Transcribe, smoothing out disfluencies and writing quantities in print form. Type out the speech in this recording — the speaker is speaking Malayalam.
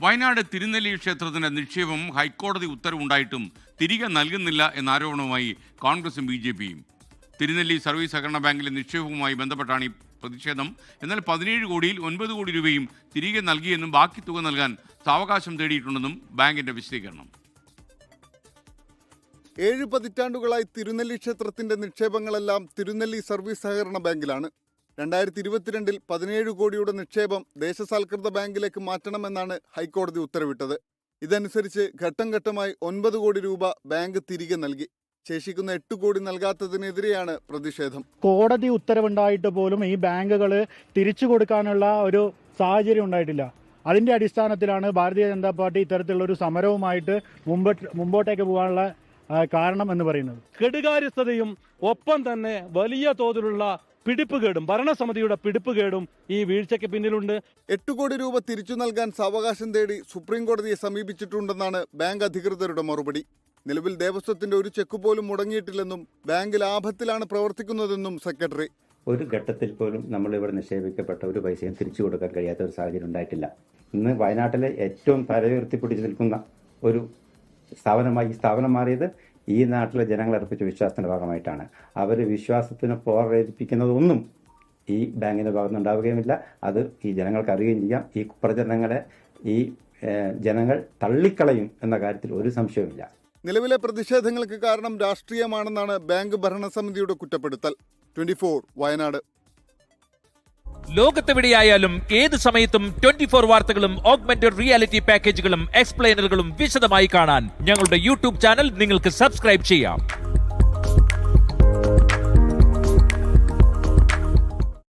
വയനാട് തിരുനെല്ലി ക്ഷേത്രത്തിന്റെ നിക്ഷേപം ഹൈക്കോടതി ഉത്തരവുണ്ടായിട്ടും തിരികെ നൽകുന്നില്ല എന്ന ആരോപണവുമായി കോൺഗ്രസും BJPയും. തിരുനെല്ലി സർവീസ് സഹകരണ ബാങ്കിലെ നിക്ഷേപവുമായി ബന്ധപ്പെട്ടാണ് ഈ പ്രതിഷേധം. എന്നാൽ 17 കോടിയിൽ 9 കോടി രൂപയും തിരികെ നൽകിയെന്നും ബാക്കി തുക നൽകാൻ സാവകാശം തേടിയിട്ടുണ്ടെന്നും ബാങ്കിന്റെ വിശദീകരണം. 7 പതിറ്റാണ്ടുകളായി തിരുനെല്ലി ക്ഷേത്രത്തിന്റെ നിക്ഷേപങ്ങളെല്ലാം തിരുനെല്ലി സർവീസ് സഹകരണ ബാങ്കിലാണ്. 2022 17 കോടിയുടെ നിക്ഷേപം ദേശസാൽകൃത ബാങ്കിലേക്ക് മാറ്റണമെന്നാണ് ഹൈക്കോടതി ഉത്തരവിട്ടത്. ഇതനുസരിച്ച് ഘട്ടം ഘട്ടമായി 9 കോടി രൂപ ബാങ്ക് തിരികെ നൽകി. ശേഷിക്കുന്ന 8 കോടി നൽകാത്തതിനെതിരെയാണ് പ്രതിഷേധം. കോടതി ഉത്തരവുണ്ടായിട്ട് പോലും ഈ ബാങ്കുകൾ തിരിച്ചു കൊടുക്കാനുള്ള ഒരു സാഹചര്യം ഉണ്ടായിട്ടില്ല. അതിന്റെ അടിസ്ഥാനത്തിലാണ് ഭാരതീയ ജനതാ പാർട്ടി ഇത്തരത്തിലുള്ള ഒരു സമരവുമായിട്ട് മുമ്പോട്ടേക്ക് പോകാനുള്ള കാരണം എന്ന് പറയുന്നത്. കെടുകാര്യസ്ഥതയും ഒപ്പം തന്നെ വലിയ തോതിലുള്ള പിടിപ്പുകേടും ഭരണസമിതിയുടെ പിടിപ്പുകേടും ഈ വീഴ്ചയ്ക്ക് പിന്നിലുണ്ട്. 8 കോടി രൂപ തിരിച്ചു നൽകാൻ സാവകാശം തേടി സുപ്രീം കോടതിയെ സമീപിച്ചിട്ടുണ്ടെന്നാണ് ബാങ്ക് അധികൃതരുടെ മറുപടി. നിലവിൽ ദേവസ്വത്തിന്റെ ഒരു ചെക്ക് പോലും മുടങ്ങിയിട്ടില്ലെന്നും ബാങ്ക് ലാഭത്തിലാണ് പ്രവർത്തിക്കുന്നതെന്നും സെക്രട്ടറി. ഒരു ഘട്ടത്തിൽ പോലും നമ്മളിവിടെ നിക്ഷേപിക്കപ്പെട്ട ഒരു പൈസയും തിരിച്ചു കൊടുക്കാൻ കഴിയാത്ത ഒരു സാഹചര്യം ഉണ്ടായിട്ടില്ല. ഇന്ന് വയനാട്ടിലെ ഏറ്റവും തലയുയർത്തിപ്പിടിച്ച് നിൽക്കുന്ന ഒരു സ്ഥാപനമായി ഈ സ്ഥാപനം മാറിയത് ഈ നാട്ടിലെ ജനങ്ങൾ അർപ്പിച്ച വിശ്വാസത്തിന്റെ ഭാഗമായിട്ടാണ്. അവർ വിശ്വാസത്തിന് പ്രേരിപ്പിക്കുന്നതൊന്നും ഈ ബാങ്കിന്റെ ഭാഗത്ത് ഉണ്ടാവുകയുമില്ല. അത് ഈ ജനങ്ങൾക്ക് അറിയുകയും ചെയ്യാം. ഈ പ്രചരണങ്ങളെ ഈ ജനങ്ങൾ തള്ളിക്കളയും എന്ന കാര്യത്തിൽ ഒരു സംശയവുമില്ല. നിലവിലെ പ്രതിഷേധങ്ങൾക്ക് കാരണം രാഷ്ട്രീയമാണെന്നാണ് ബാങ്ക് ഭരണസമിതിയുടെ കുറ്റപ്പെടുത്തൽ. 24 വയനാട്. ലോകത്തെവിടെയായാലും ഏത് സമയത്തും 24 വാർത്തകളും ഓഗ്മെന്റഡ് റിയാലിറ്റി പാക്കേജുകളും എക്സ്പ്ലെയിനറുകളും വിശദമായി കാണാൻ ഞങ്ങളുടെ YouTube ചാനൽ നിങ്ങൾക്ക് സബ്സ്ക്രൈബ് ചെയ്യാം.